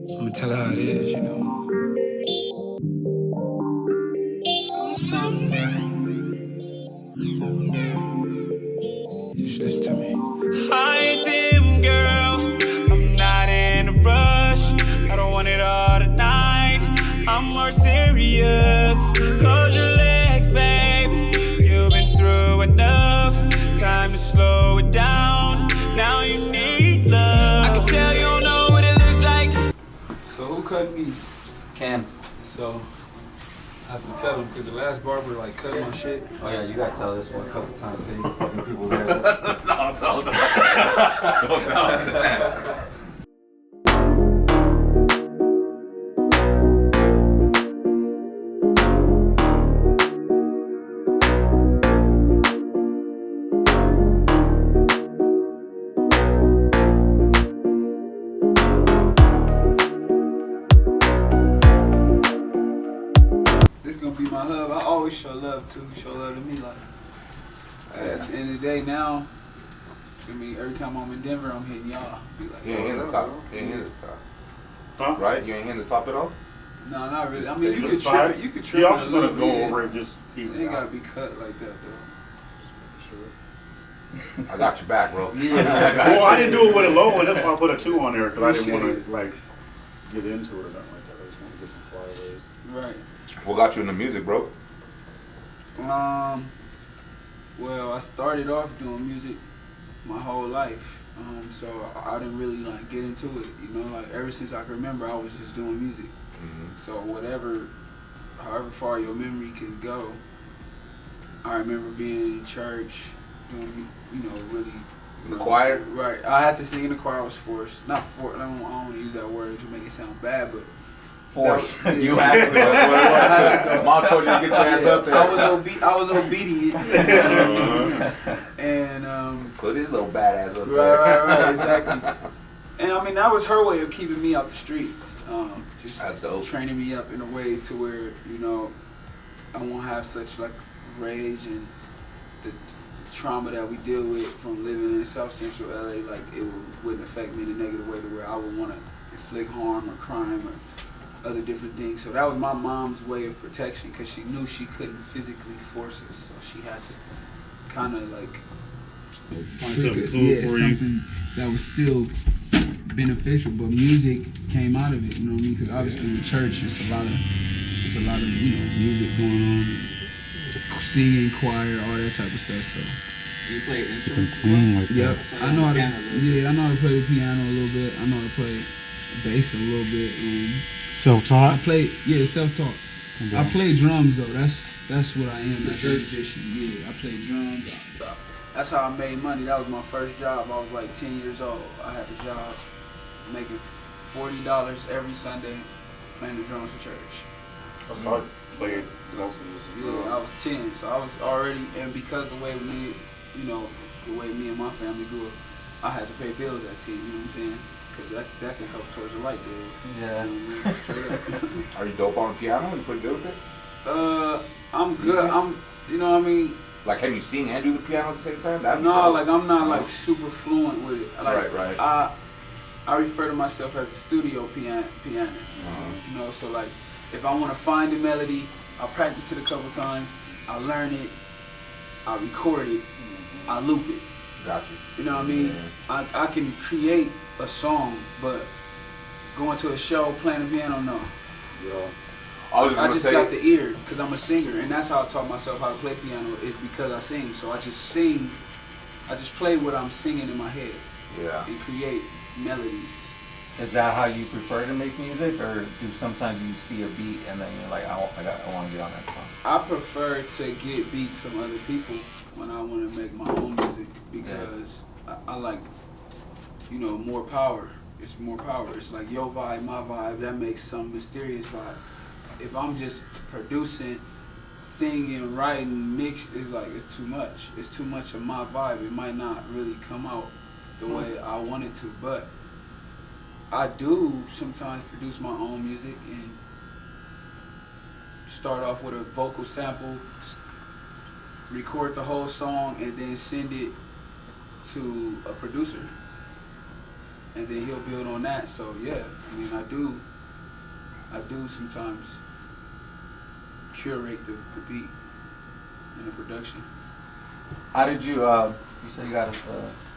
I'ma tell her how it is, you know. Something different, something different. Just listen to me. I ain't them, girl. I'm not in a rush. I don't want it all tonight. I'm more serious. Close your legs, baby. You've been through enough. Time to slow it down. Now you need love. I can tell you don't know what it look like. So who cut me? Cam. So I have to tell him because the last barber like cut my shit. Oh yeah, you gotta tell this one a couple times because you fucking people there. No, don't tell them that. Don't tell them that. This gonna be my hub. I always show love too. Show love to me. Like at the end of the day now, I mean every time I'm in Denver, I'm hitting y'all. Be like, You ain't hitting the top. You ain't hitting the top. Huh? Right? You ain't hitting the top at all? no, not really. I mean you could Just trim size? it. You could trim Yeah, it I'm a just little gonna go bit. over it, just It even ain't it gotta out. be cut like that though. I got your back, bro. Well, I didn't do it with a low one. That's why I put a 2 on there because I didn't want Appreciate to like get into it or nothing like that. I just want to get some flyaways. Right. What got you into music, bro? Well, I started off doing music my whole life. So I didn't really like get into it, you know, like ever since I can remember I was just doing music. Mm-hmm. So however far your memory can go, I remember being in church, doing, you know, really. In the choir? Right. I had to sing in the choir. I was forced. Not forced. I don't want to use that word to make it sound bad, but Force. that was- You yeah. have to. That's what it was. I had to go. Mom told you to get your ass up there. I was obedient. And Put his little badass up there. right, exactly. And I mean that was her way of keeping me out the streets. Just That's dope. training me up in a way to where, you know, I won't have such like rage and the trauma that we deal with from living in South Central LA. Like it wouldn't affect me in a negative way to where I would want to inflict harm or crime or other different things. So that was my mom's way of protection because she knew she couldn't physically force us. So she had to kind of like Find something cool for you. something that was still beneficial, but music came out of it. You know what I mean? Because obviously in church, it's a lot of you know music going on, singing, choir, all that type of stuff. So. You play instruments? Like Yep, that. I know how to. Piano a little Yeah, I know how to play the piano a little bit. I know how to play bass a little bit. I Self-taught? play, yeah, self-taught. I play drums though. That's what I am. That's a musician. Yeah, I play drums. That's how I made money. That was my first job. I was like 10 years old. I had the job making $40 every Sunday playing the drums for church. So I played most of this. Yeah, I was 10, so I was already, and because the way me, you know, the way me and my family grew up, I had to pay bills at 10, you know what I'm saying? Because that can help towards the light bill. Yeah. You know what I mean? Straight up. Are you dope on the piano? You pretty good with it? I'm good. You know what I mean? Like, can you sing and do the piano at the same time? That'd be No, dope. like I'm not like super fluent with it. Like, Right. I refer to myself as a studio pianist. You know, so like if I want to find a melody, I practice it a couple times, I learn it, I record it, I loop it. Got you. You know what I mean? Yeah. I can create a song, but going to a show playing the piano, no. Yeah. I was I just just gonna got say, the ear because I'm a singer, and that's how I taught myself how to play piano is because I sing. So I just sing, I just play what I'm singing in my head yeah. and create melodies. Is that how you prefer to make music, or do sometimes you see a beat and then you're like, I want to get on that song? I prefer to get beats from other people when I want to make my own music because I like, you know, more power. It's more power. It's like your vibe, my vibe. That makes some mysterious vibe. If I'm just producing, singing, writing, mix, it's like it's too much. It's too much of my vibe. It might not really come out the way I want it to, but I do sometimes produce my own music and start off with a vocal sample, record the whole song, and then send it to a producer. and then he'll build on that. So yeah, I mean, I do sometimes curate the beat and the production. How did you? You said you got a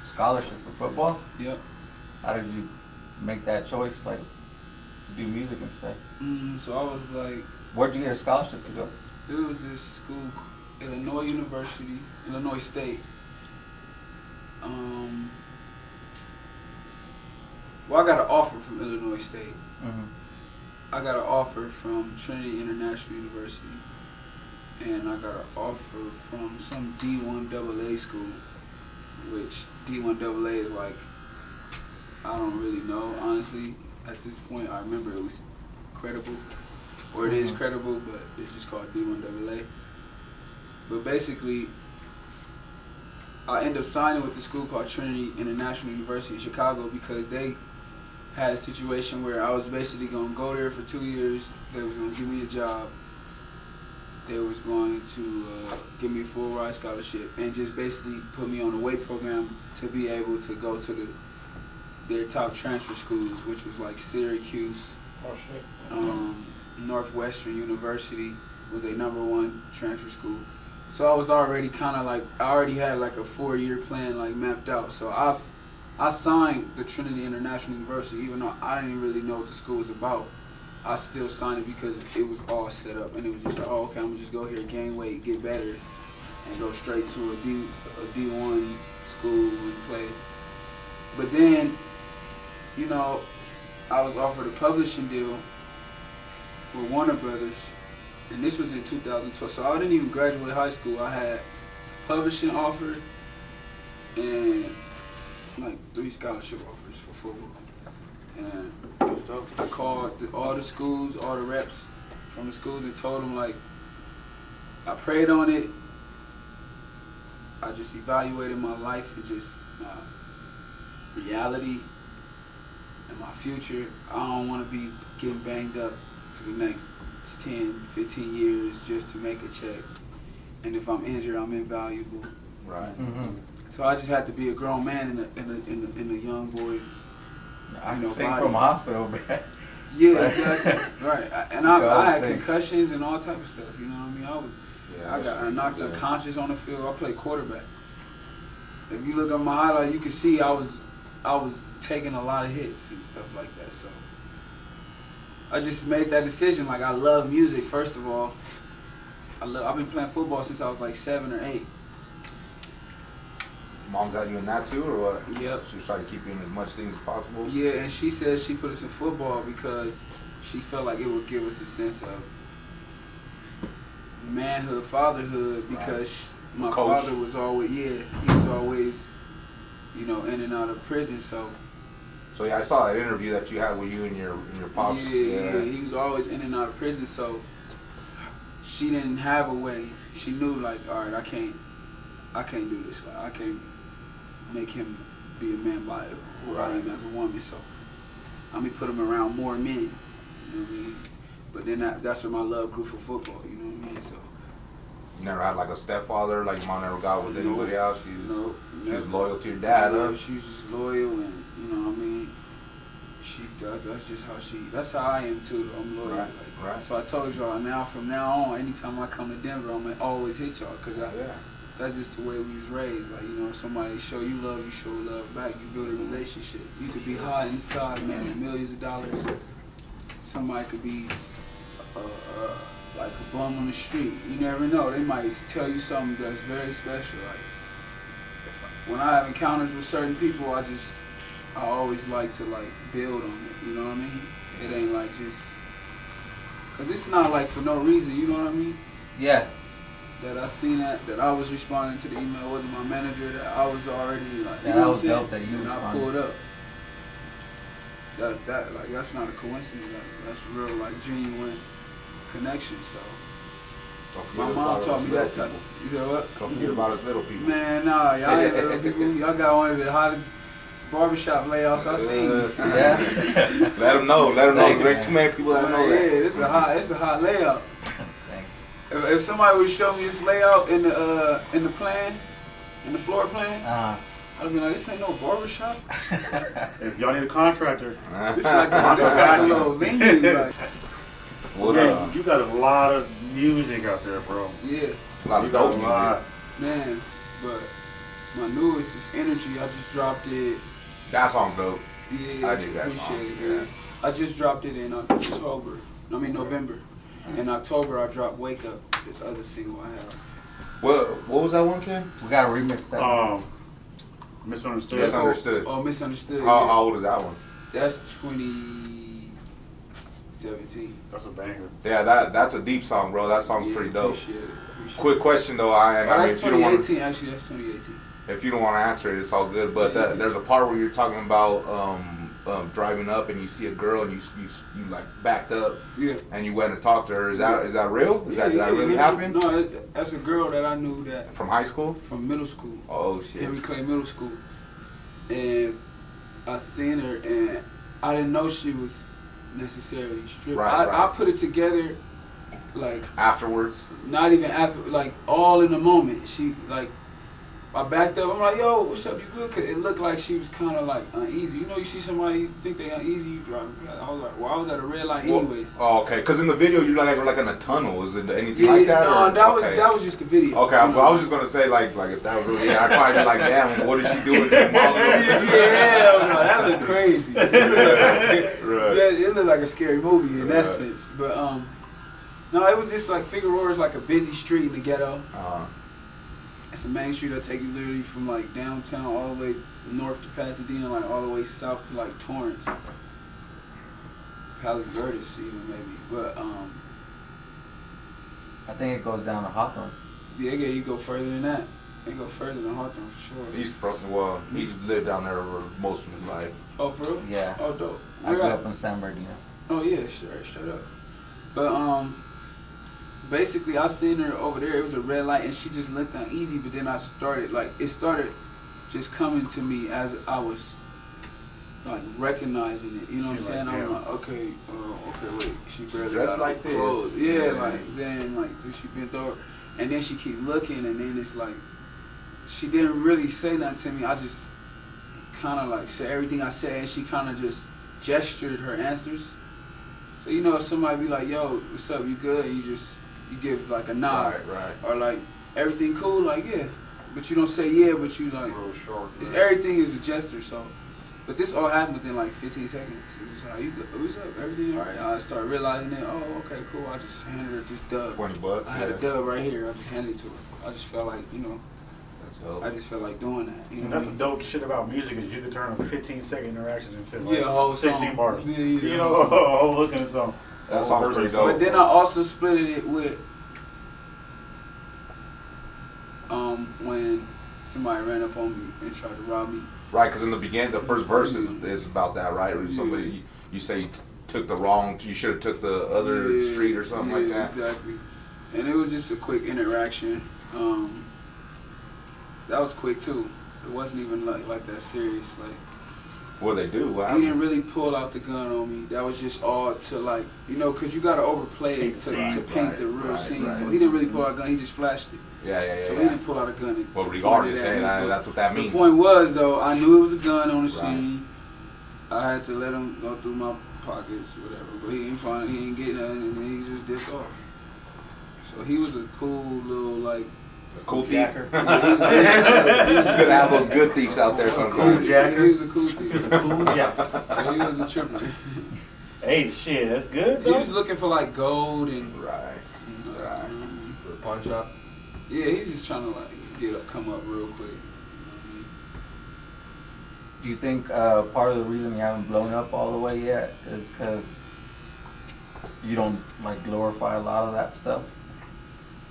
scholarship for football. Yep. How did you make that choice, like, to do music instead? So I was like, Where'd you get a scholarship to go? there was this school, Illinois University, Illinois State. Well, I got an offer from Illinois State. I got an offer from Trinity International University, and I got an offer from some D1AA school, which D1AA is like, I don't really know, honestly. At this point, I remember it was credible, or it is credible, but it's just called D1AA. But basically, I ended up signing with the school called Trinity International University in Chicago because they had a situation where I was basically going to go there for 2 years. They was going to give me a job. They was going to give me a full ride scholarship and just basically put me on a weight program to be able to go to their top transfer schools, which was like Syracuse, Northwestern University was a #1 transfer school. So I was already kind of like, I already had like a 4-year plan like mapped out. So I signed the Trinity International University, even though I didn't really know what the school was about. I still signed it because it was all set up, and it was just like, oh, okay, I'm gonna just go here, gain weight, get better, and go straight to a D1 school and play. But then, you know, I was offered a publishing deal with Warner Brothers, and this was in 2012. So I didn't even graduate high school. I had publishing offer and like 3 scholarship offers for football. And I called all the schools, all the reps from the schools, and told them, like, I prayed on it. I just evaluated my life and just my reality and my future. I don't want to be getting banged up for the next 10, 15 years just to make a check. And if I'm injured, I'm invaluable. Right. So I just had to be a grown man in a young boy's, I you can know, sing body. from a hospital bed. Yeah, exactly. Right. And I had concussions and all type of stuff. You know what I mean? I knocked unconscious on the field. I played quarterback. If you look at my highlight, you can see I was taking a lot of hits and stuff like that. So I just made that decision. Like, I love music. First of all, I've been playing football since I was like 7 or 8. Mom's got you in that too, or what? Yep. She was trying to keep you in as much things as possible? Yeah, and she said she put us in football because she felt like it would give us a sense of manhood, fatherhood, because my father was always, he was always, you know, in and out of prison, so. So yeah, I saw that interview that you had with you and your pops. Yeah, he was always in and out of prison, so she didn't have a way. She knew, like, all right, I can't do this. Like, I can't make him be a man by who I am as a woman. So I'm gonna put him around more men. You know what I mean? But then that's where my love grew for football. You know what I mean? So You never had like a stepfather, like your mom never got with anybody else. She was loyal to your dad. dad. She was just loyal, and you know what I mean. That's just how that's how I am too. I'm loyal. Right. So I told y'all, from now on, anytime I come to Denver, I'm gonna always hit y'all, cause that's just the way we was raised. Like, you know, somebody show you love, you show love back. You build a relationship. You could be high in the sky, making millions of dollars. Somebody could be like a bum on the street. You never know. They might tell you something that's very special. Like, when I have encounters with certain people, I always like to like build on it. You know what I mean? It ain't like just, cause it's not like for no reason. You know what I mean? Yeah. That I seen that I was responding to the email, wasn't my manager, that I was already like, you Yeah, know that what was I'm saying? dope that you and I responded. pulled up. Like, that's not a coincidence. Like, that's real, like, genuine connection. So my mom taught me that type. You said what? Don't forget about us little people. Man, nah, y'all ain't little people. Y'all got one of the hottest barbershop layouts I seen. Yeah. Let them know. There's too many people that know that. Yeah, it's a hot layout. If somebody would show me this layout in the plan, in the floor plan, I'd be like, this ain't no barbershop. If y'all need a contractor, This like a little venue. Like, yeah, you got a lot of music out there, bro. yeah, A lot You of got dope a music. lot. man. But my newest is Energy. I just dropped it. That song's dope. Yeah, I dig that appreciate song, it, yeah. man. I just dropped it in November. In October, I dropped Wake Up, this other single I have. What was that one, Ken? We gotta remix that. Misunderstood. Yes, Misunderstood. Oh, Misunderstood. How old is that one? That's 2017. That's a banger. Yeah, that's a deep song, bro. That song's pretty dope. Appreciate it. Quick question though, I mean, That's if you don't want 2018, actually, that's 2018. if you don't want to answer it, it's all good. But there's a part where you're talking about driving up and you see a girl and you like backed up Yeah. and you went and talked to her. Is that real? Did that really happen? No, that's a girl that I knew that From high school? from middle school. Oh shit. Henry Clay Middle School. And I seen her and I didn't know she was necessarily stripped. Right. I put it together like Afterwards? not even after, like all in the moment. She like, I backed up. I'm like, yo, what's up? You good? Cause it looked like she was kind of like uneasy. You know, you see somebody you think they uneasy, you drive. I was like, well, I was at a red light anyways. Oh, okay. Because in the video you guys were like in a tunnel. Is it anything Yeah, like that? no, or? that was just the video. Okay, you know? but I was just gonna say like if that was really, I'd probably be like, damn, what is she doing? Yeah, no, that looked crazy. It looked like a scary movie in that sense. But no, it was just like Figueroa is like a busy street in the ghetto. It's a main street that take you literally from like downtown all the way north to Pasadena, like all the way south to like Torrance, Palos Verdes even maybe. But I think it goes down to Hawthorne. yeah, you go further than that. They go further than Hawthorne for sure. He's lived down there for most of his life. Oh, for real? Yeah. Oh, dope. I grew up in San Bernardino. Oh yeah, sure, straight up. But basically I seen her over there. It was a red light, and she just looked uneasy. But then it started just coming to me as I was like recognizing it. You know what I'm saying? I'm like, okay, wait, she barely Dressed got like this. clothes. Yeah, Yeah. like then like so she bent over, and then she keep looking, and then it's like she didn't really say nothing to me. I just kind of like said everything I said, and she kind of just gestured her answers. So you know, if somebody be like, "Yo, what's up? You good?" You give like a nod, Right. or like everything cool, like yeah, but you don't say yeah, but you like Real short. it's everything is a gesture. So, but this all happened within like 15 seconds. It was like, "You good? What's up? Everything all right?" I started realizing it. Oh, okay, cool. I just handed her this dub. $20. I had a dub right here. I just handed it to her. I just felt like That's dope. I just felt like doing that. You know And that's what the dope shit about music is you can turn a 15-second interaction into like Yeah, a whole 16 song. bars. Yeah, You know, a whole hook in a song. That song's pretty dope. But then I also split it with when somebody ran up on me and tried to rob me. Right, because in the beginning, the first verse is about that, right? Where somebody you say you took the wrong, you should have took the other street or something like that. Exactly. And it was just a quick interaction. That was quick too. It wasn't even like that serious. Like What they do? What he happened? didn't really pull out the gun on me. That was just all to like, cause you gotta overplay it to paint the real scene. So he didn't really pull out a gun. He just flashed it. Yeah. So he didn't pull out a gun. And Well, regardless, point it at me. that's what that The means. point was though, I knew it was a gun on the Right. scene. I had to let him go through my pockets, whatever. But he ain't find, he ain't get nothing, and then he just dipped off. So he was a cool little like. Cool thief. You could have those good thieves out there sometimes. Yeah, he was a cool thief. Cool, yeah. Yeah, he was a tripper. Hey, shit, that's good, He though. was looking for like gold and. Right. For the pawn shop. Yeah, he's just trying to like come up real quick. Do you think part of the reason you haven't blown up all the way yet is because you don't like glorify a lot of that stuff?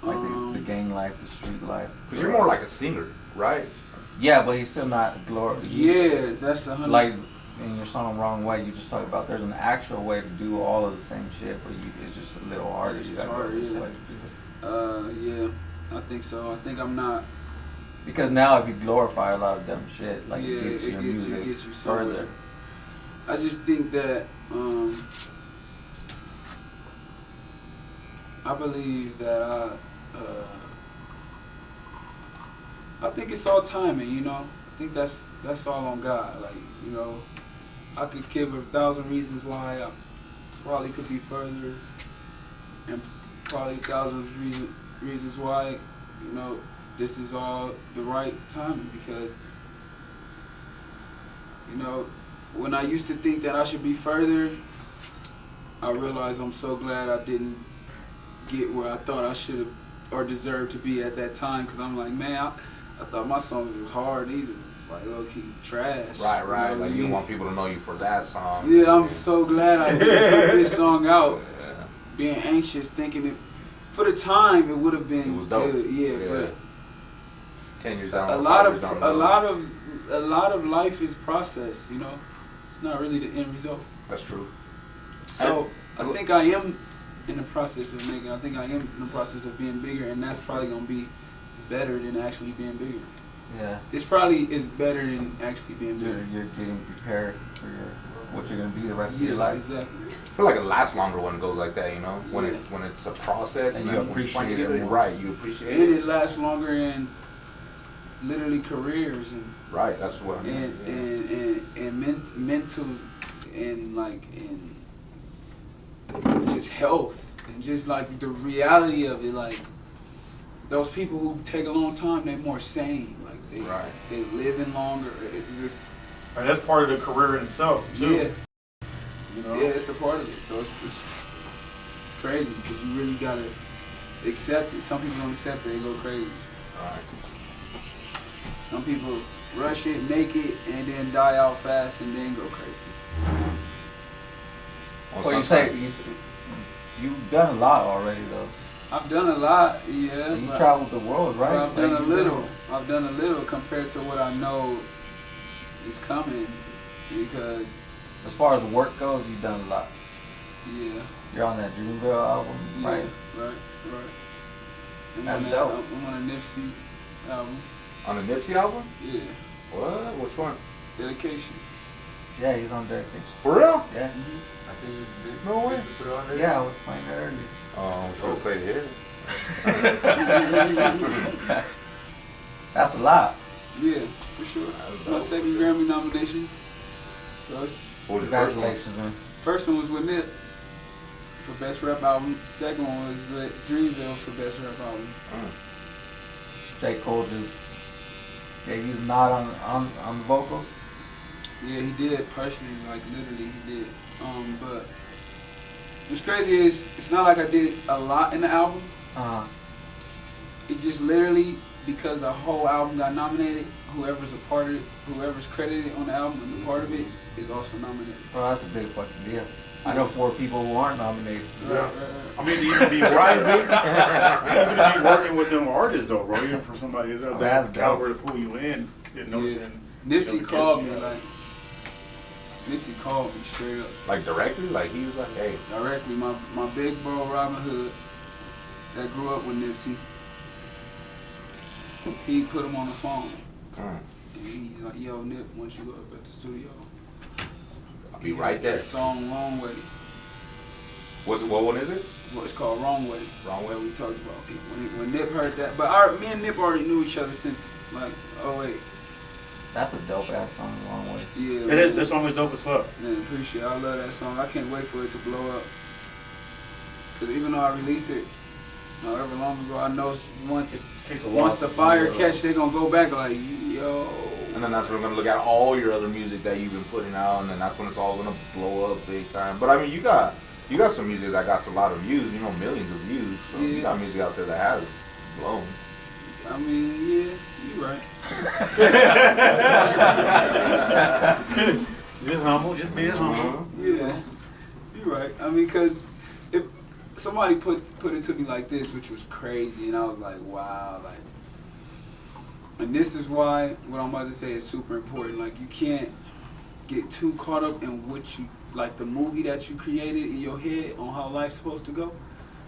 Like the gang life, the street life. Because you're more like a singer, right? Yeah, but he's still not Yeah, that's 100. Like in your song "Wrong Way," you just talk about there's an actual way to do all of the same shit, but it's just a little harder. It's You just gotta go harder, this yeah. way. Yeah, I think so. I think I'm not. Because now if you glorify a lot of dumb shit, like Yeah, it gets your music gets you somewhere. further. I just think that I believe that I think it's all timing, you know. think that's all on God. Like, you know, I could give 1,000 reasons why I probably could be further, and probably 1,000 reasons why, you know, this is all the right timing. Because, you know, when I used to think that I should be further, I realized I'm so glad I didn't get where I thought I should have or deserved to be at that time. Because I'm like, man, I thought my songs was hard. These is like low-key trash. Right. You know, Like you want people to know you for that song. Yeah, I'm so glad I didn't put this song out. Yeah. Being anxious, thinking it for the time it would have been It was dope. good. Yeah, but 10 years down. a lot of life is process. You know, it's not really the end result. That's true. So I think I am in the process of making. I think I am in the process of being bigger, and that's probably gonna be better than actually being bigger. Yeah. This probably is better than actually being bigger. You're getting prepared for what you're gonna be the rest of your life. Exactly. I feel like it lasts longer when it goes like that, you know? When Yeah. when it's a process And and you then when appreciate finally get it more. right, you appreciate And it. it lasts longer in literally careers Right, that's what I mean. and mental and like in just health and just like the reality of it. Like those people who take a long time, they're more sane. Like they living longer. It's just And that's part of the career in itself, too. yeah. You know? Yeah, it's a part of it. So it's crazy because you really gotta accept it. Some people don't accept it, they go crazy. Right. Some people rush it, make it, and then die out fast and then go crazy. Well, you say you've done a lot already though. I've done a lot, yeah. You but- traveled the world, right? but I've done Like, a you little. I've done a little compared to what I know is coming because, As far as work goes, you've done a lot. yeah. You're on that Dreamville album, Yeah, right? right. I'm That's on dope. I'm on a Nipsey album. On the Nipsey album? Yeah. What? Which one? Dedication. Yeah, he's on Dedication. For real? Yeah. I think you did. No way. Did you put it on there? Yeah, I was playing that earlier. Oh, I'm sure we played it here. That's a lot. Yeah, for sure. It's my second Grammy nomination. So it's What was the first one? Congratulations, man. first one was with Nip for Best Rap Album. Second one was with Dreamville for Best Rap Album. J. Cole just gave you the nod on the vocals. Yeah, he did personally, like literally he did. But what's crazy is it's not like I did a lot in the album. It just literally because the whole album got nominated, whoever's a part of it, whoever's credited on the album and a part of it is also nominated. Well, that's a big fucking deal. I know 4 people who aren't nominated. Yeah. I mean, to even be even to be working with them artists, though, bro. Even for somebody of That's that dope. caliber to pull you in, and noticing. Nipsey the called kids, me, you know. like, Nipsey called me straight up. Like directly? Like he was like, hey. Directly, my big bro, Robin Hood, that grew up with Nipsey, he put him on the phone. And he's like, yo, Nip, once you go up at the studio, I'll be right there. that song, Wrong Way. What one is it? Well, it's called Wrong Way. Wrong Way. We talked about when Nip heard that. But me and Nip already knew each other since, like, 08. That's a dope ass song, Long Way. Yeah, It is. This song is dope as fuck. Man, appreciate it. I love that song. I can't wait for it to blow up. Because even though I released it however long ago, I know once the fire catch, they're going to go back like, yo. And then that's when we're gonna look at all your other music that you've been putting out, and then that's when it's all gonna blow up big time. But I mean, you got some music that got a lot of views, you know, millions of views. So you got music out there that has blown. I mean, yeah, you're right. Just humble. Just be as humble. Yeah, you're right. I mean, because if somebody put it to me like this, which was crazy, and I was like, wow, like. And this is why what I'm about to say is super important. Like, you can't get too caught up in what you, like the movie that you created in your head on how life's supposed to go.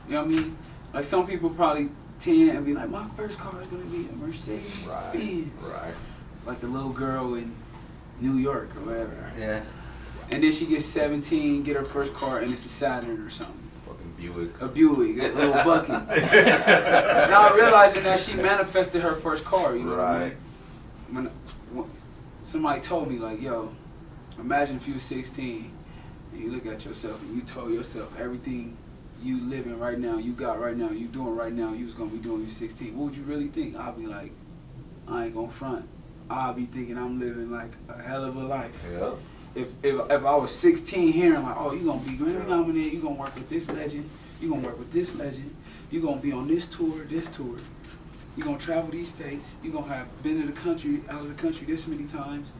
You know what I mean? Like, some people probably tend and be like, my first car is going to be a Mercedes Benz. Right. Like the little girl in New York or whatever. Yeah. And then she gets 17, get her first car, and it's a Saturn or something. Fucking Buick. A Buick, that little bucket. Now realizing that she manifested her first car, you know what I mean? somebody told me like, yo, imagine if you were 16 and you look at yourself and you told yourself everything you living right now, you got right now, you doing right now, you was gonna be doing when you 16. What would you really think? I'll be like, I ain't gonna front. I'll be thinking I'm living like a hell of a life. Yeah. If I was 16 hearing like, oh, you gonna be Grammy nominated, you gonna work with this legend, you gonna work with this legend, you gonna be on this tour, you gonna travel these states, you gonna have been in the country, out of the country this many times,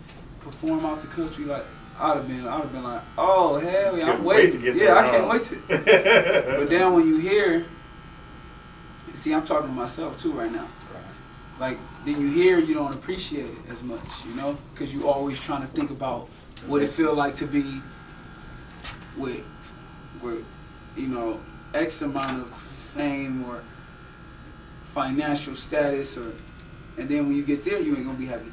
perform out the country, like I'd have been like, oh hell yeah, I'm waiting to get yeah, there, I can't wait to. But then when you hear, see, I'm talking to myself too right now. Like, then you hear, you don't appreciate it as much, you know? Because you always trying to think about what it feel like to be with, you know, X amount of fame or financial status, and then when you get there, you ain't gonna be happy.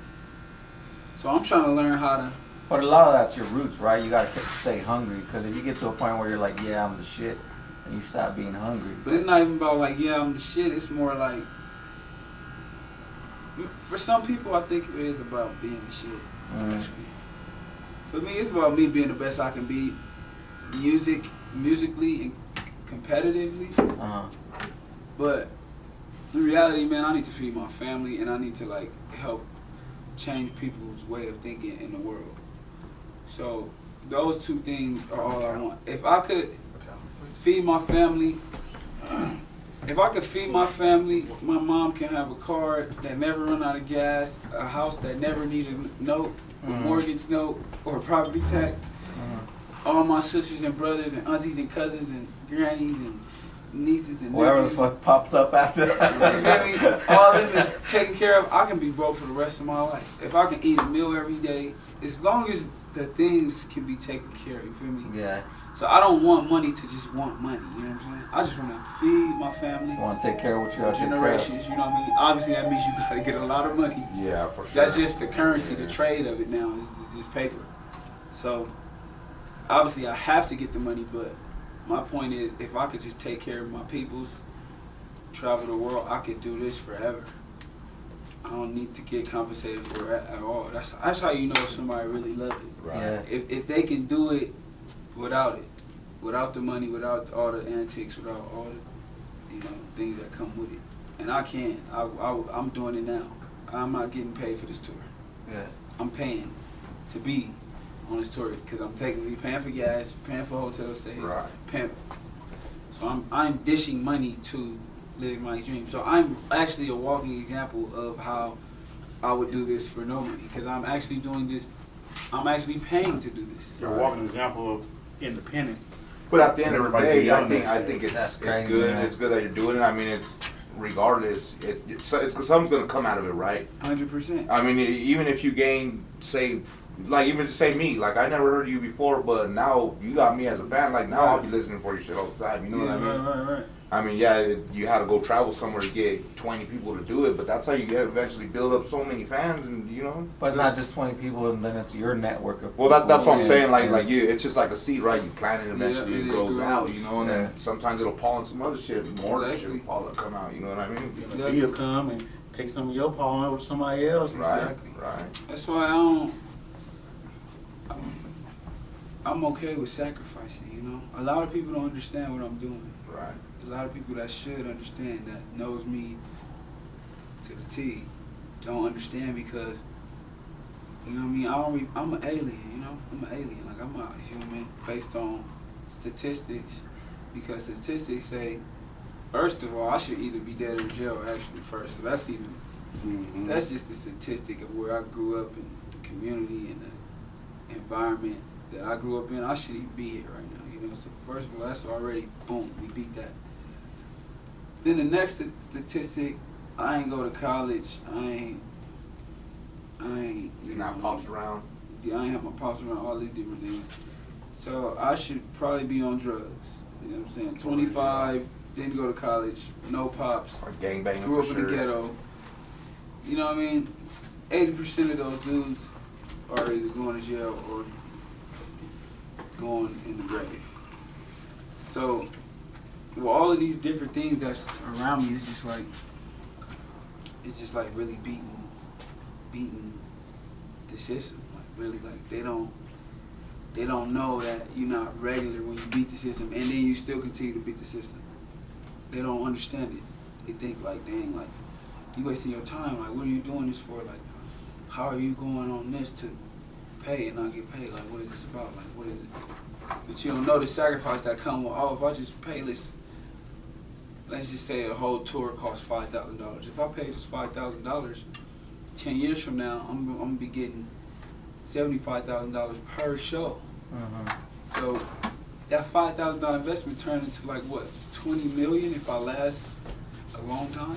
So I'm trying to learn how to. But a lot of that's your roots, right? You gotta stay hungry, because if you get to a point where you're like, yeah, I'm the shit, and you stop being hungry. But it's not even about like, yeah, I'm the shit. It's more like, for some people, I think it is about being the shit. Actually, for me, it's about me being the best I can be, musically and competitively. But in reality, man, I need to feed my family, and I need to like help change people's way of thinking in the world. So those two things are all I want. If I could feed my family, my mom can have a car that never run out of gas, a house that never need a note, a mortgage note, or property tax. All my sisters and brothers and aunties and cousins and grannies and nieces and whatever nephews, the fuck pops up after that. all of them is taken care of. I can be broke for the rest of my life. If I can eat a meal every day, as long as the things can be taken care of, you feel me? Yeah. So I don't want money to just want money, you know what I'm saying? I just want to feed my family. You want to take care of what you got to take care of. Generations, you know what I mean? Obviously that means you got to get a lot of money. Yeah, for sure. That's just the currency, the trade of it now. It's just paper. So obviously I have to get the money, but my point is, if I could just take care of my peoples, travel the world, I could do this forever. I don't need to get compensated for it at all. That's how you know if somebody really loves it. Right. Yeah. If they can do it without it, without the money, without all the antics, without all the things that come with it, and I can. I'm doing it now. I'm not getting paid for this tour. Yeah. I'm paying to be on this tour because I'm technically paying for gas, paying for hotel stays, Right. So I'm dishing money to living my dream. So I'm actually a walking example of how I would do this for no money, because I'm actually doing this. I'm actually paying to do this. You're a walking example of independent. But at the end of the Everybody day, be I on think that shit. it's That's crazy, good. man. It's good that you're doing it. I mean, it's regardless. It's something's gonna come out of it, right? 100%. I mean, even if you gain, say, like even just say me, like I never heard of you before, but now you got me as a fan. Like now I'll be listening for your shit all the time. You know what I mean? Right. I mean, yeah, you had to go travel somewhere to get 20 people to do it, but that's how you eventually build up so many fans, and you know. But it's not just 20 people, and then it's your network of Well, that's what I'm Yeah. saying. Like you, it's just like a seed, right? You plant it, eventually Yeah, it it grows out, you grows. know, and then sometimes it'll fall in some other shit, more Exactly. shit will come out. You know what I mean? Exactly. You'll come and take some of your pollen over to somebody else. Right, Exactly. right. That's why I'm okay with sacrificing, you know? A lot of people don't understand what I'm doing. Right. A lot of people that should understand, that knows me to the T, don't understand because, you know what I mean? I'm an alien, you know? I'm an alien. Like, I'm not a human based on statistics, because statistics say, first of all, I should either be dead or in jail actually first. So that's that's just a statistic of where I grew up in the community and the environment that I grew up in. I should even be here right now, you know? So first of all, that's already, boom, we beat that. Then the next statistic, I ain't go to college. I ain't. You're not pops around. Yeah, I ain't have my pops around, all these different things. So I should probably be on drugs. You know what I'm saying? 25, didn't go to college, no pops. Or gangbanging. Grew up for in the sure. ghetto. You know what I mean? 80% of those dudes are either going to jail or going in the grave. So, with all of these different things that's around me, it's just like really beating the system. Like really, like they don't know that you're not regular when you beat the system, and then you still continue to beat the system. They don't understand it. They think like, dang, like you wasting your time. Like, what are you doing this for? Like, how are you going on this to pay and not get paid? Like, what is this about? Like, what is it? But you don't know the sacrifice that come with, oh, if I just pay this, let's just say a whole tour costs $5,000. If I pay this $5,000, 10 years from now, I'm gonna be getting $75,000 per show. So that $5,000 investment turned into like what, 20 million if I last a long time.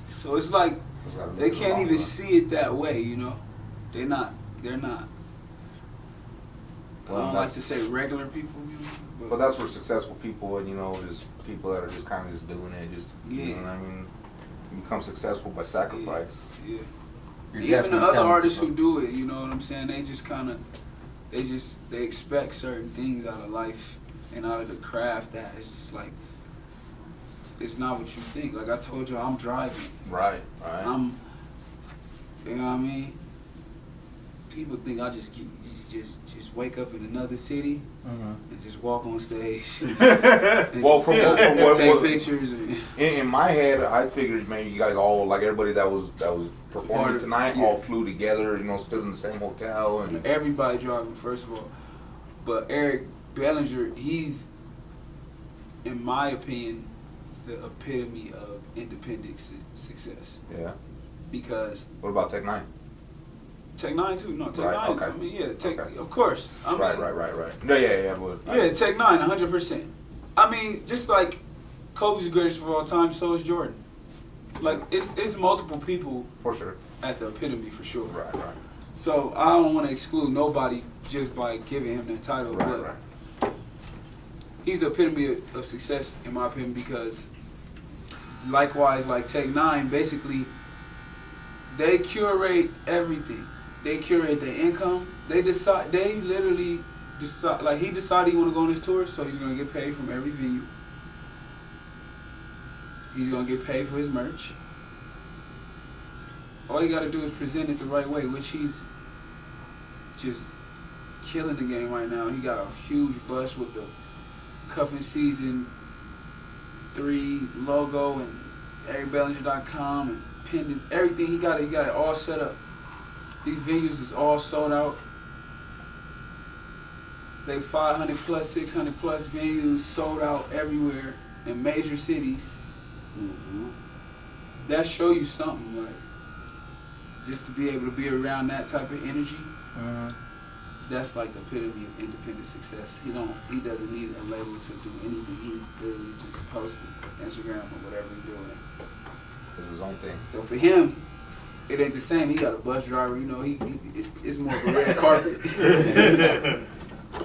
So it's like they can't even see it that way, you know. They're not. I don't like to say regular people, you know. But that's for successful people, and you know, just people that are just kind of just doing it, just you know what I mean. You become successful by sacrifice. Yeah. You're Even the definitely other talented, artists bro. who do it, you know what I'm saying? They just kind of, they expect certain things out of life and out of the craft that is just like, it's not what you think. Like I told you, I'm driving. Right. You know what I mean? People think I just wake up in another city and just walk on stage. And Well, from what take pictures. And, in my head, I figured maybe you guys all, like everybody that was performing tonight, all flew together, you know, stood in the same hotel, and everybody driving, first of all. But Eric Bellinger, he's, in my opinion, the epitome of independent success. Yeah. Because What about Tech Nine? Tech Nine too. No, Tech Right, Nine. okay. I mean, yeah, Tech. Okay. Of course. I mean, Right. Yeah. Yeah, Tech Nine, 100%. I mean, just like Kobe's the greatest of all time, so is Jordan. Like it's multiple people For sure. at the epitome for sure. Right. So I don't want to exclude nobody just by giving him that title. Right. He's the epitome of success in my opinion because likewise, like Tech Nine, basically they curate everything. They curate their income. They literally decide, like he decided he want to go on this tour, so he's going to get paid from every venue. He's going to get paid for his merch. All you got to do is present it the right way, which he's just killing the game right now. He got a huge bus with the Cuffin' Season 3 logo and EricBellinger.com and pendants, everything. He got it all set up. These venues is all sold out. They 500 plus, 600 plus venues sold out everywhere in major cities. That show you something, like just to be able to be around that type of energy. That's like the epitome of independent success. He doesn't need a label to do anything. He literally just posts Instagram or whatever he's doing. It's his own thing. So for him, it ain't the same. He got a bus driver, you know. It's more of a red carpet.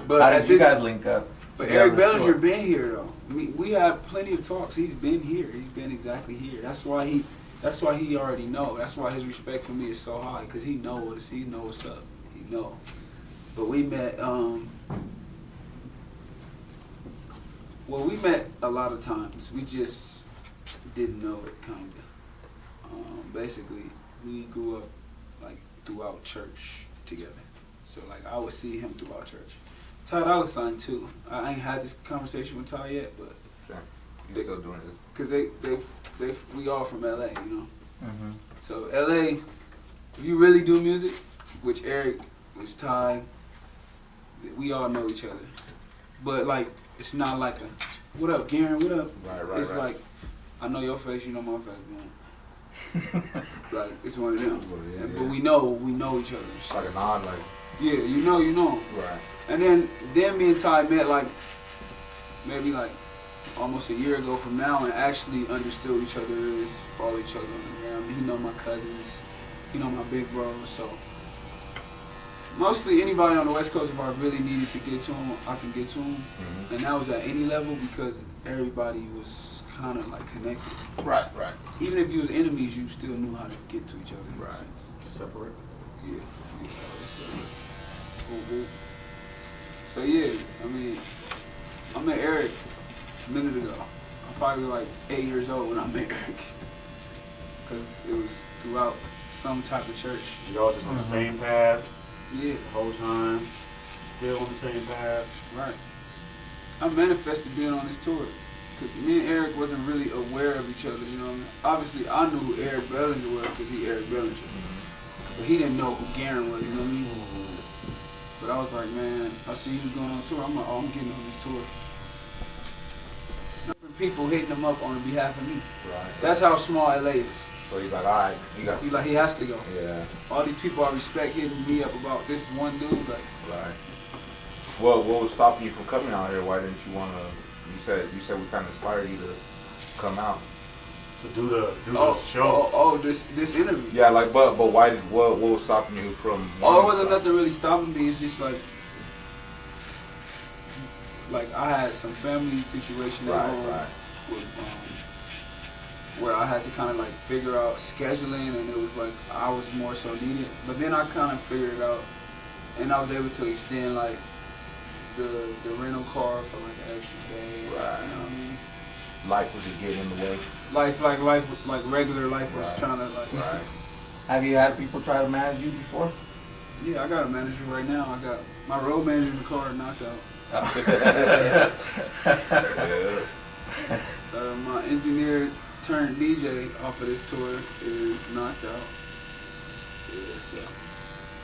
But How did you guys link up? But Eric Bellinger been here though. We have plenty of talks. He's been here. He's been exactly here. That's why he already know. That's why his respect for me is so high because he know what's up. He know. But we met. We met a lot of times. We just didn't know it, kinda. Basically, we grew up like throughout church together. So like I would see him throughout church. Ty Dolla $ign too. I ain't had this conversation with Ty yet, but You're still doing it. Cause we all from LA, you know. So LA, if you really do music, which Eric, which Ty, we all know each other. But like, it's not like a, what up, Garen? What up? Right. It's like, I know your face, you know my face, man. Like it's one of them. Yeah. But we know each other. It's like a nod, like. Yeah, you know. Right. And then me and Ty met like maybe like almost a year ago from now and actually understood each other, follow each other on the ground. He know my cousins, he know my big bros. So mostly anybody on the West Coast, if I really needed to get to him, I can get to him. And that was at any level because everybody was kind of like connected. Right. Even if you was enemies, you still knew how to get to each other in a Right. sense. Separate. Yeah. So yeah, I mean, I met Eric a minute ago. I'm probably like 8 years old when I met Eric. Because it was throughout some type of church. Y'all just on the same path. Yeah. the whole time. Still on the same path. Right. I manifested being on this tour because me and Eric wasn't really aware of each other. You know what I mean? Obviously, I knew who Eric Bellinger was because he Eric Bellinger, but he didn't know who Garen was. You know what I mean? But I was like, man, I see he was going on tour. I'm like, oh, I'm getting on this tour. Different people hitting him up on behalf of me. Right. That's how small LA is. So he's like, all right, He's like, he has to go. Yeah. All these people I respect hitting me up about this one dude. Like, Right. Well, what was stopping you from coming out here? Why didn't you want to? You said we kind of inspired you to come out. To do the show. This interview. Yeah, like, but why did what was stopping you from? Oh, it wasn't nothing really stopping me. It's just like I had some family situation at home with, where I had to kind of like figure out scheduling, and it was like I was more so needed. But then I kind of figured it out, and I was able to extend like the rental car for like an extra day. Right. You know what I mean? Life was just getting in the way. Life, regular life was trying to like. Right. Have you had people try to manage you before? Yeah, I got a manager right now. I got my road manager in the car knocked out. Yeah. My engineer turned DJ off of this tour is knocked out. Yeah, so.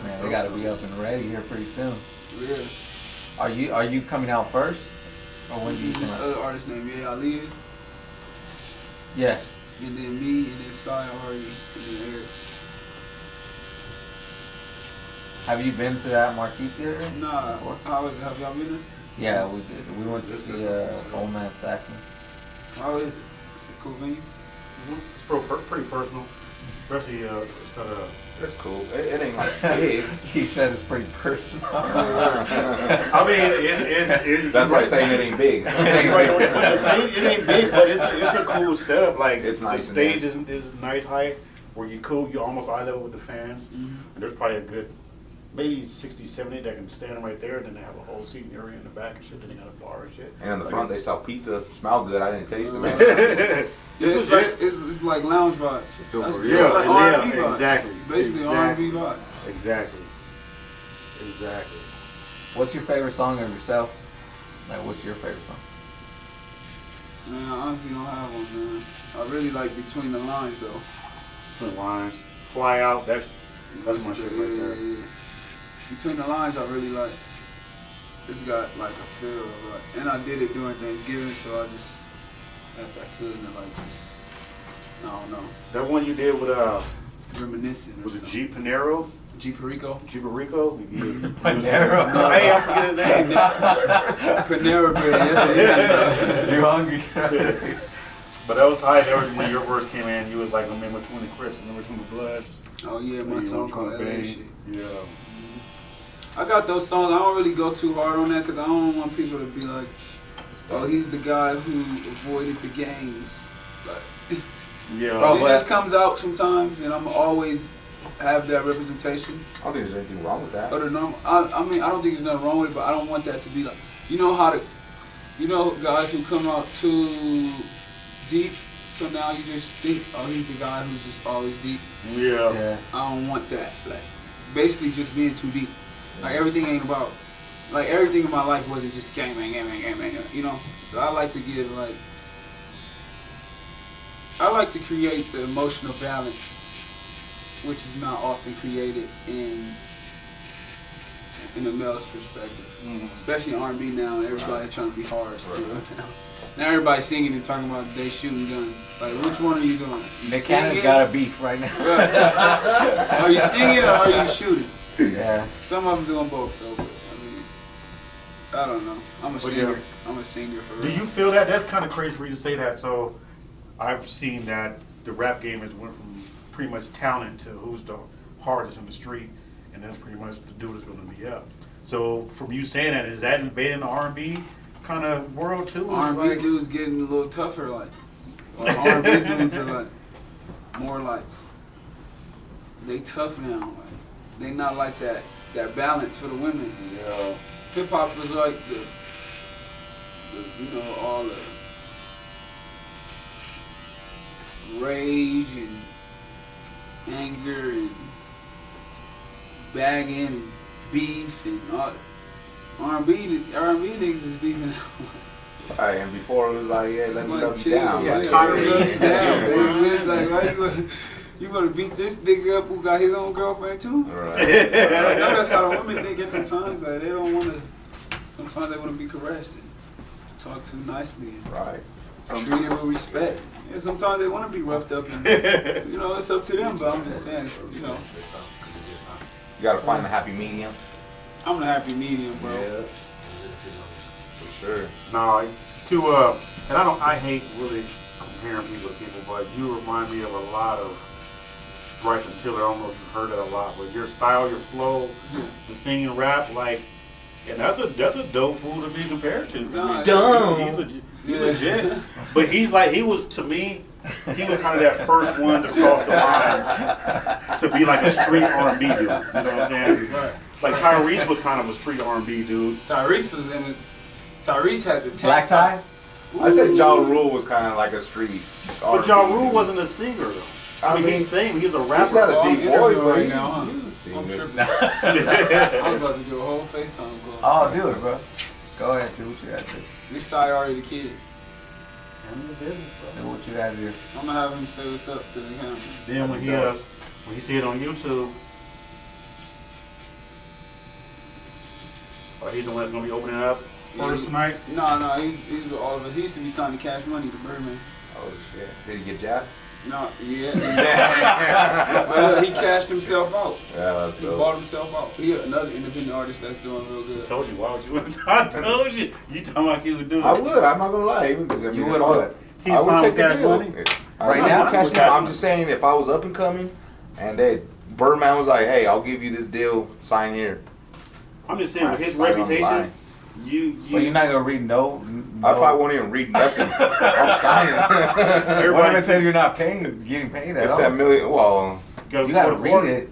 Man, they got to be up and ready here pretty soon. Yeah. Are you coming out first, or when do you come This out? other artist named Ali is, Yeah. and then me, and then Sai Ari, and then Eric. Have you been to that Marquee Theater? Nah, before? how is it? Have y'all been there? Yeah, we did. We went to see Old Man Saxon. How is it? It's a cool venue. It's pretty personal. Especially, it's got a... That's cool. It ain't like big. He said it's pretty personal. I mean, it's That's like saying it ain't big. it ain't big, but it's a cool setup. Like It's nice the in stage is nice height where you're almost eye level with the fans. And there's probably a good maybe 60, 70 that can stand right there. And then they have a whole seating area in the back and shit. Then they got a bar and shit. And in the front, they sell pizza. Smell good. I didn't taste it. It's like lounge vibes. feel That's- for it's real. like Yeah, R&B vibes. exactly. Basically Exactly. R&B vibes. Exactly. What's your favorite song of yourself? Like, what's your favorite song? Man, I honestly don't have one, man. I really like Between the Lines, though. Between the lines, fly out. That's my shit right there. Yeah. Between the Lines, I really like. It's got like a feel of like, and I did it during Thanksgiving, so I just had that feeling of like just, I don't know, That one you did with reminiscing. Or was it something. G Panero? G Perico? Giberico? Panero. No, hey, I forget his name. Panera Bread. That's what it is. You hungry? But that was tight. That was when your verse came in. You was like, I'm in between the Crips and in between the Bloods. Oh yeah, my You song were called trying to LA bang. shit. Yeah. I got those songs. I don't really go too hard on that because I don't want people to be like, oh, he's the guy who avoided the gangs. Like, Yeah. Bro, it just comes out sometimes, and I'm always have that representation. I don't think there's anything wrong with that. Other than I mean, I don't think there's nothing wrong with it, but I don't want that to be like, you know guys who come out too deep, so now you just think, oh, he's the guy who's just always deep. Yeah. Yeah. I don't want that. Like, basically just being too deep. Like, everything ain't about, like, everything in my life wasn't just gang bang, you know? So I like to give, like, I like to create the emotional balance, which is not often created in a male's perspective. Especially in R&B now, everybody's trying to be hard still. Now everybody's singing and talking about they shooting guns. Like, which one are you doing? You Nick Cannon's singing? got a beef right now. Right. Are you singing or are you shooting? Yeah. Some of them doing both though. But, I don't know. I'm a But singer. yeah. I'm a singer for Do real. you feel that? That's kind of crazy for you to say that. So, I've seen that the rap game has went from pretty much talent to who's the hardest in the street, and that's pretty much the dude that's going to be up. So, from you saying that, is that invading the R&B kind of world too? R&B Like, dudes getting a little tougher, like R&B dudes are like more like they tough now. Like, they not like that balance for the women. Yeah. Hip hop was like the you know, all the rage and anger and bagging and beef and all. R&B niggas is beefing. Right, and before it was like, yeah, let me like love you down. Yeah, Like, tired of Down, this. baby. Like, why you gonna beat this nigga up who got his own girlfriend too? Right. I know that's how the women think it sometimes. Like, they don't want to. Sometimes they want to be caressed and talked to nicely and Right. treated with respect. Yeah, sometimes they want to be roughed up and you know, it's up to them. But I'm just saying, it's, you know, You gotta find the happy medium. I'm the happy medium, bro. Yeah. For sure. No, and I hate really comparing people to people, but you remind me of a lot of Bryson Tiller. I don't know if you've heard that a lot, but your style, your flow, the singing, rap, like, and that's a dope fool to be compared to. Nah, He's legit. But he was to me, he was kind of that first one to cross the line to be like a street R&B dude. You know what I'm saying? Right. Like Tyrese was kind of a street R&B dude. Tyrese was in it. Tyrese had the Black ties? I said Ja Rule was kind of like a street. But Ja Rule wasn't a singer though. I mean, he sang. He was a He's rapper. got a I'm deep voice, interviewing but right he's now, huh? a I'm singer. tripping. I'm about to do a whole FaceTime call. Oh, do it, bro. Go ahead, do what you gotta do. This side already the kid. Do what you gotta do. I'm gonna have him say what's up to the camera. Then when he see it on YouTube, he's the one that's gonna be opening up first night. No, he's with all of us. He used to be signing Cash Money to Birdman. Oh shit! Did he get jabbed? No, yeah. But look, he cashed himself out. Yeah, that's He dope. bought himself out. He another independent artist that's doing real I good. told you, why would you? I told you. You talking about you would do it? I would. I'm not gonna lie. Even because You would what? He I would signed take with the Cash deal. Money? Right I'm now? not Cash With Money. Cash I'm just saying, if I was up and coming, and Birdman was like, "Hey, I'll give you this deal. Sign here." I'm just saying, with his Sign on the reputation, line. Well, you're not gonna read no. I probably won't even read nothing. I'm signing. What if everybody it says you're not getting paid at It's all? that million. Well, You gotta read it.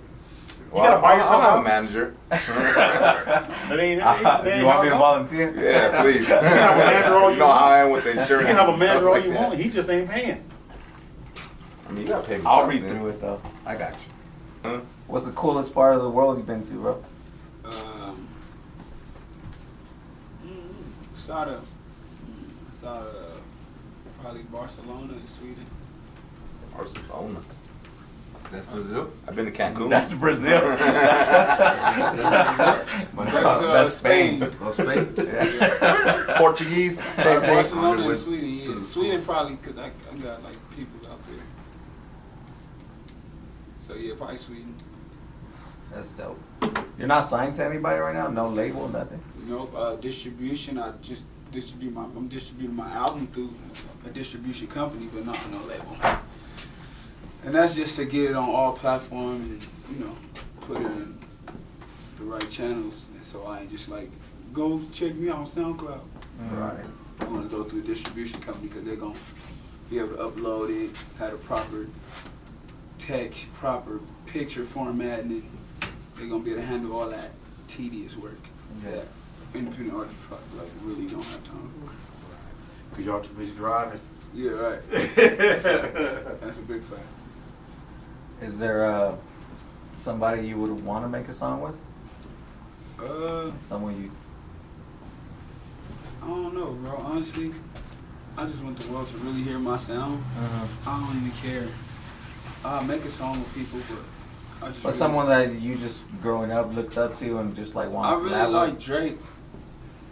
gotta buy yourself I'll have a out. manager. That ain't, You want me to volunteer? Yeah, please. You have a manager all you know want. how I am with the You insurance. can have a and stuff manager all like you that. want. He just ain't paying. I mean, you gotta pay me I'll something. read through it though. I got you. Huh? What's the coolest part of the world you've been to, bro? Sada. Probably Barcelona and Sweden. Barcelona. That's Brazil. I've been to Cancun. That's Brazil. That's Spain. Oh, Spain. Portuguese. Same thing. Barcelona and with- Sweden, yeah. Sweden probably because I got like people out there. So yeah, probably Sweden. That's dope. You're not signed to anybody right now? No label, nothing? Nope. Distribution. I'm distributing my album through a distribution company, but not no label. And that's just to get it on all platforms and, you know, put it in the right channels. And so I ain't just like, go check me out on SoundCloud. Right. I want to go through a distribution company because they're going to be able to upload it, have a proper text, proper picture formatting, and they're going to be able to handle all that tedious work. Yeah. Independent artists probably like really don't have time for. Because y'all too busy driving. Yeah, right. That's a big fact. Is there somebody you would want to make a song with? Someone you... I don't know, bro. Honestly, I just want the world to really hear my sound. I don't even care. I'll make a song with people, but I just. But really, someone that you just growing up looked up to and just like I want to really collab like with? Drake.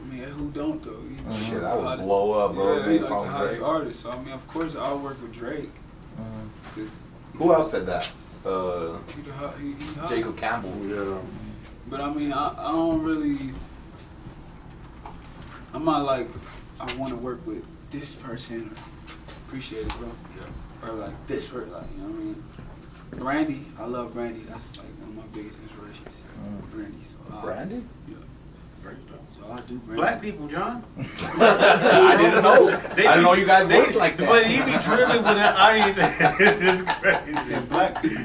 I mean, who don't though? He's Shit, the I would hottest- blow up, bro. Yeah, Made he's a like song the with hottest Drake. artist. So I mean, of course, I'll work with Drake. Mhm. 'Cause Who else said that? he's hot. Jacob Campbell. Yeah. But I mean, I don't really. I'm not like I want to work with this person. Appreciate it, bro. Yeah. Or like this person, like you know what I mean. Brandy, I love Brandy. That's like one of my biggest inspirations. Brandy. So Brandy? Yeah. So I do Brandy. Black people, John. I didn't know. I didn't know you guys dated like that. But he be tripping with that. I mean, it's just crazy. Said black people.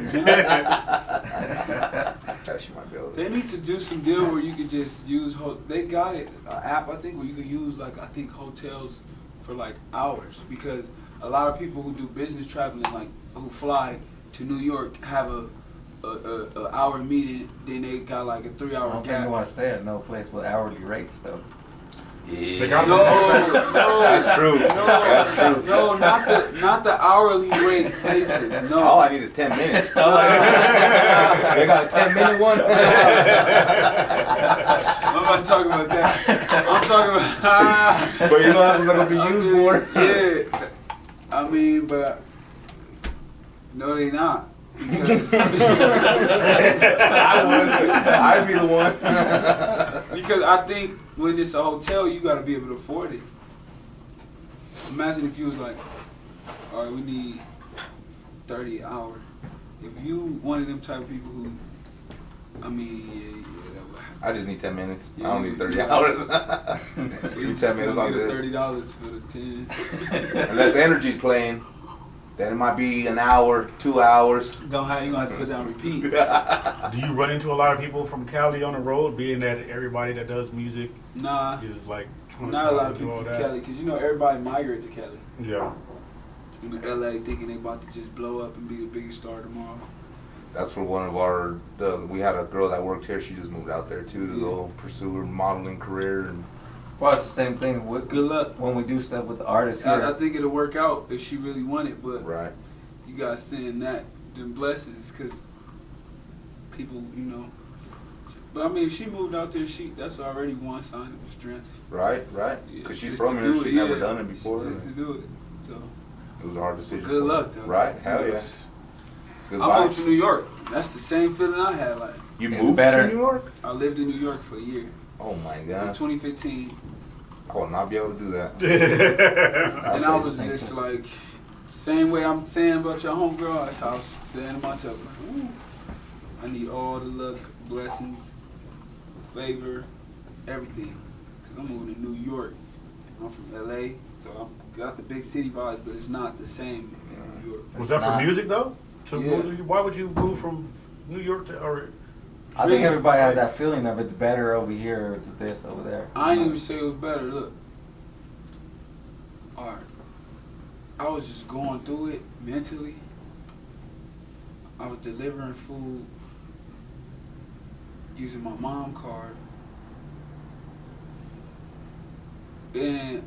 Yeah, she might be able to. They need to do some deal where you could just use. They got it an app I think where you could use like I think hotels for like hours because a lot of people who do business traveling like who fly to New York have a a hour meeting, then they got like a 3 I hour don't think you gap. want to stay at no place with hourly rates though. Yeah. They got No, That's true. That's true. no, not the hourly rate places. No. All I need is 10 minutes. They got a 10-minute one. I'm not talking about that. I'm talking about. But you know that's what they're gonna be used for. Yeah, I mean, but no, they not. Because I would. I'd be the one. because I think when it's a hotel, you got to be able to afford it. Imagine if you was like, all right, we need 30 an hour. If you one of them type of people who, I mean, yeah, that would happen. I just need 10 minutes. Yeah, I don't need 30 yeah. hours. So you Need just 10 minutes, gonna I'm get good. $30 for the 10. Unless energy's playing, then it might be an hour, 2 hours. You gonna have to put down repeat. Do you run into a lot of people from Cali on the road, being that everybody that does music Nah, is like not a lot of do people all from that? Cali, because you know everybody migrates to Cali. Yeah. In LA thinking they about to just blow up and be the biggest star tomorrow. That's for one of our. We had a girl that worked here. She just moved out there too to go pursue her modeling career. And Well, it's the same thing. With, Good luck. when we do stuff with the artists here. I think it'll work out if she really want it, but right. you gotta send that them blessings, because people, you know. But I mean, if she moved out there, that's already one sign of strength. Right. Yeah, Because she's just from to here. do it, She's never yeah. done it before. Just to do it. So It was a hard decision. good for her. luck, though. Right. 'cause, Hell you know, yeah. Good I moved vibes. to New York. That's the same feeling I had. Like You It's moved better. to New York? I lived in New York for a year. Oh my In god. 2015. I will not be able to do that. And I was think just so. like, same way I'm saying about your homegirl, that's how I was saying to myself, like, ooh, I need all the luck, blessings, favor, everything. Because I'm moving to New York. I'm from LA, so I got the big city vibes, but it's not the same in New York. Was that for Nah. music though? So Yeah. why would you move from New York to or? I think everybody has that feeling of it's better over here or it's this over there. I ain't even say it was better. Look. Alright. I was just going through it mentally. I was delivering food using my mom card. And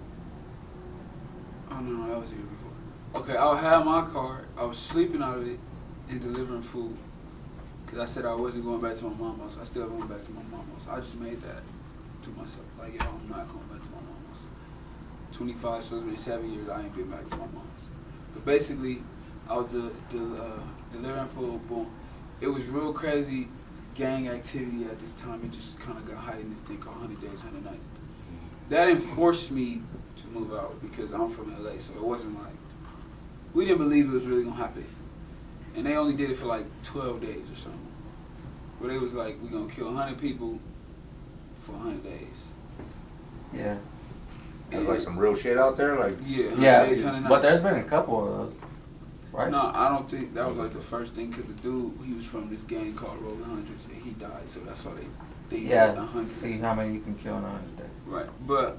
oh no, that was here before. Okay, I had my card. I was sleeping out of it and delivering food. Cause I said I wasn't going back to my mom's house. I still going back to my mom's house. I just made that to myself. Like, yo, I'm not going back to my mom's house. 25, so it's been 7 years I ain't been back to my mom's. But basically, I was delivering food. Boom. It was real crazy gang activity at this time. It just kind of got high in this thing called 100 Days, 100 Nights. That enforced me to move out because I'm from LA, so it wasn't like, we didn't believe it was really gonna happen. And they only did it for like 12 days or something. Where they was like, we're gonna kill 100 people for 100 days. Yeah. There's like some real shit out there. Like Yeah, 100 Yeah, days, 100 nights. but there's been a couple of those, right? No, I don't think that was like the first thing, because the dude, he was from this gang called Rolling Hundreds, and he died, so that's why they think Yeah, 100. see how many you can kill in 100 days. Right, but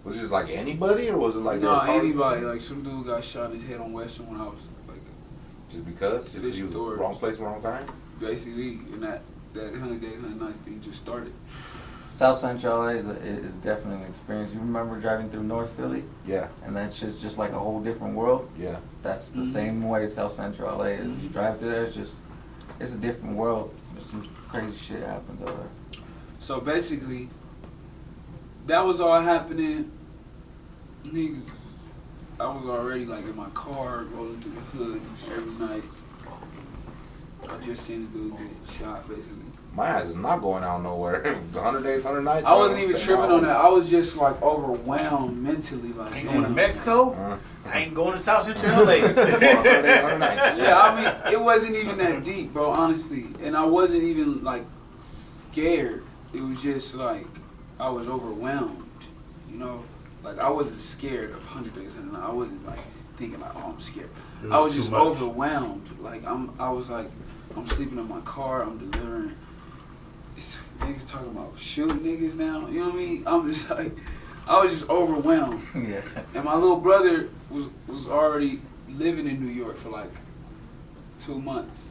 was it just like anybody, or was it like no, their party? anybody, like some dude got shot in his head on Western when I was like, Just because? Just Fish he was stores. wrong place, wrong time? basically, and that 100 Days, 100 Nights thing just started. South Central LA is definitely an experience. You remember driving through North Philly? Yeah, And that shit's just like a whole different world. yeah. That's the Mhm. same way South Central LA is. You drive through there, it's a different world. There's some crazy shit happens over there. So basically, that was all happening. Nigga, I was already like in my car rolling through the hood every night. I just seen the dude get shot, basically. My ass is not going out nowhere. 100 days, 100 nights. I wasn't even staying tripping out. on that. I was just like overwhelmed mentally. Like, Ain't going to damn. Mexico. I ain't going to South Central LA. 100 days, 100 nights. Yeah, I mean, it wasn't even that deep, bro, honestly. And I wasn't even like scared. It was just like I was overwhelmed, you know? Like I wasn't scared of 100 Days, 100 Nights. I wasn't like thinking like, oh, I'm scared. It I was too just much. overwhelmed. Like I was like, I'm sleeping in my car. I'm delivering. It's, niggas talking about shooting niggas now. You know what I mean? I'm just like, I was just overwhelmed. Yeah. And my little brother was already living in New York for like 2 months.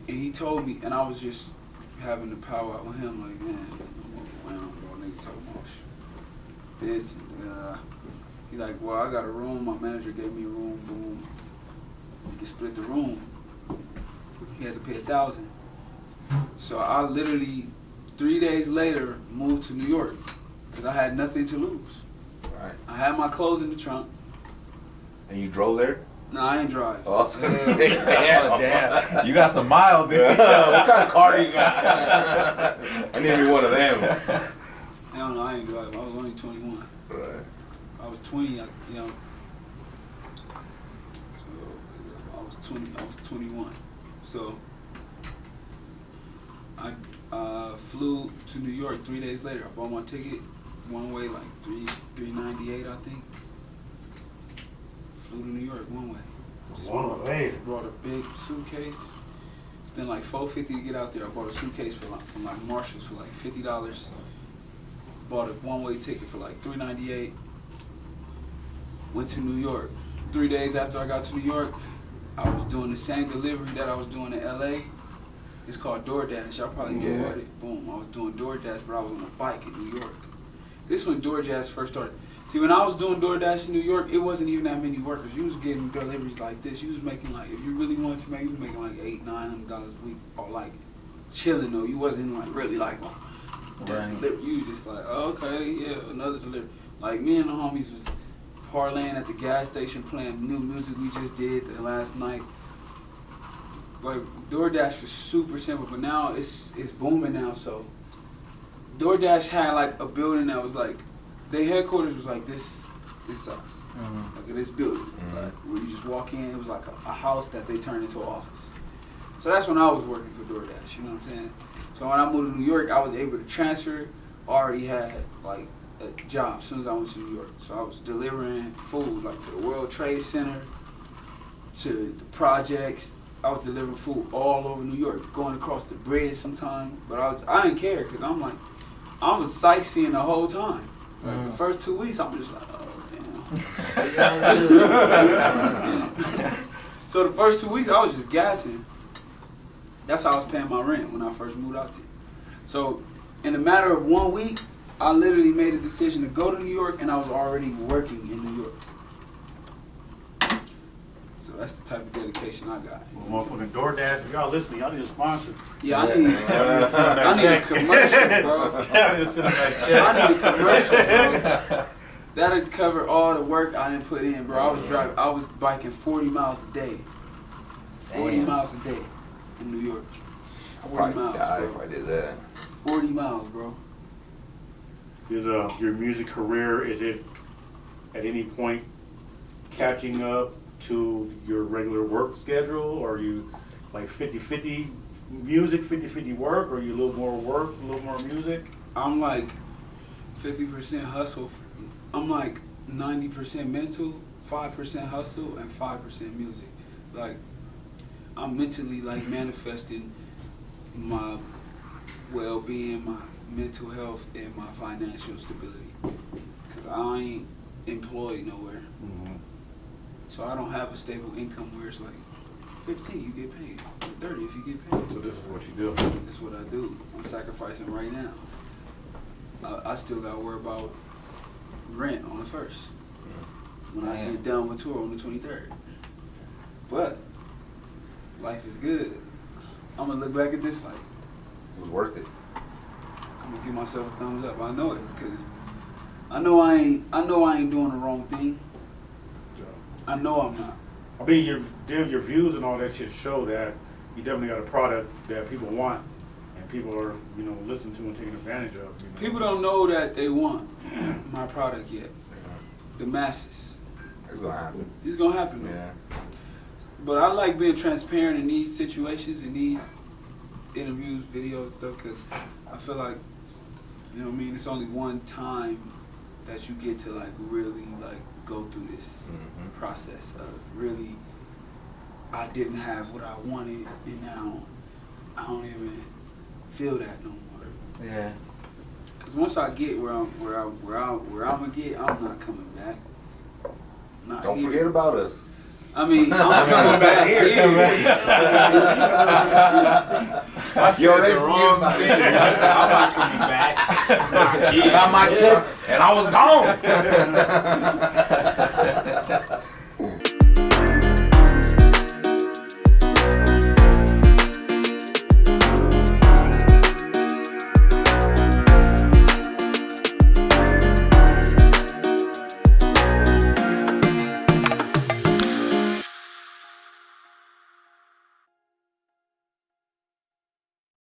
And he told me, and I was just having the power out with him, like, man, I'm around, bro, niggas talking about this. He like, well, I got a room. My manager gave me a room. Boom. We can split the room. He had to pay $1,000. So I literally 3 days later moved to New York because I had nothing to lose. Right. I had my clothes in the trunk. And you drove there? No, I ain't drive. Oh, I was gonna say, Oh, damn. You got some miles, dude. What kind of car you got? I need me one of them. Hell no, I ain't drive. I was only 21. Right. I was 20, you know. So I was 20. I was 21. So I flew to New York 3 days later. I bought my ticket one way, like $398, I think. Flew to New York one way. Just brought a big suitcase. Spent like $450 to get out there. I bought a suitcase from like Marshalls for like $50. Bought a one-way ticket for like $398. Went to New York. 3 days after I got to New York, I was doing the same delivery that I was doing in LA. It's called DoorDash. Y'all probably know about it. Boom. I was doing DoorDash, but I was on a bike in New York. This is when DoorDash first started. See, when I was doing DoorDash in New York, it wasn't even that many workers. You was getting deliveries like this. You was making like, if you really wanted to make, you was making like $800-900 a week, or like chilling though. You wasn't like really like, you was just like, oh, okay, yeah, another delivery. Like me and the homies was parlaying at the gas station playing new music we just did the last night. Like DoorDash was super simple, but now it's booming now. So DoorDash had like a building that was like, their headquarters was like this size, like in this building, right? Where you just walk in, it was like a house that they turned into an office. So that's when I was working for DoorDash, you know what I'm saying? So when I moved to New York, I was able to transfer. Already had like a job as soon as I went to New York. So I was delivering food like to the World Trade Center, to the projects. I was delivering food all over New York, going across the bridge sometime. But I didn't care because I was sightseeing the whole time. Like the first 2 weeks, I'm just like, oh damn. So the first 2 weeks, I was just gassing. That's how I was paying my rent when I first moved out there. So in a matter of 1 week, I literally made a decision to go to New York, and I was already working in New York. So that's the type of dedication I got. Well, motherfucking DoorDash, if y'all listening, y'all need a sponsor. Yeah, I need a commercial, bro. I need a commercial, bro. That'd cover all the work I didn't put in, bro. I was biking 40 miles a day. 40 miles a day in New York. 40 miles, die bro. if I did that. 40 miles, bro. Is your music career, is it at any point catching up to your regular work schedule? Or are you like 50-50 music, 50-50 work? Or are you a little more work, a little more music? I'm like 50% hustle. I'm like 90% mental, 5% hustle, and 5% music. Like, I'm mentally like manifesting my well-being, my mental health, and my financial stability. Cause I ain't employed nowhere. So I don't have a stable income where it's like 15 you get paid, 30 if you get paid. So this is what you do. This is what I do. I'm sacrificing right now. I still got to worry about rent on the 1st. When I get done with tour on the 23rd. But life is good. I'm gonna look back at this like It was worth it. I'm gonna give myself a thumbs up. I know it because I know I ain't doing the wrong thing. I know I'm not. I mean, your views and all that shit show that you definitely got a product that people want and people are, listening to and taking advantage of. People don't know that they want my product yet. The masses. It's gonna happen. It's gonna happen, though. Yeah. But I like being transparent in these situations, in these interviews, videos, and stuff, because I feel like, it's only one time that you get to like really like go through this process of really, I didn't have what I wanted, and now I don't even feel that no more. Yeah. Cause once I get where I'm gonna get, I'm not coming back. Don't forget about us. I mean, I'm coming back here. I said You already the wrong forget thing. I said, I'm not coming back. I got my check and I was gone.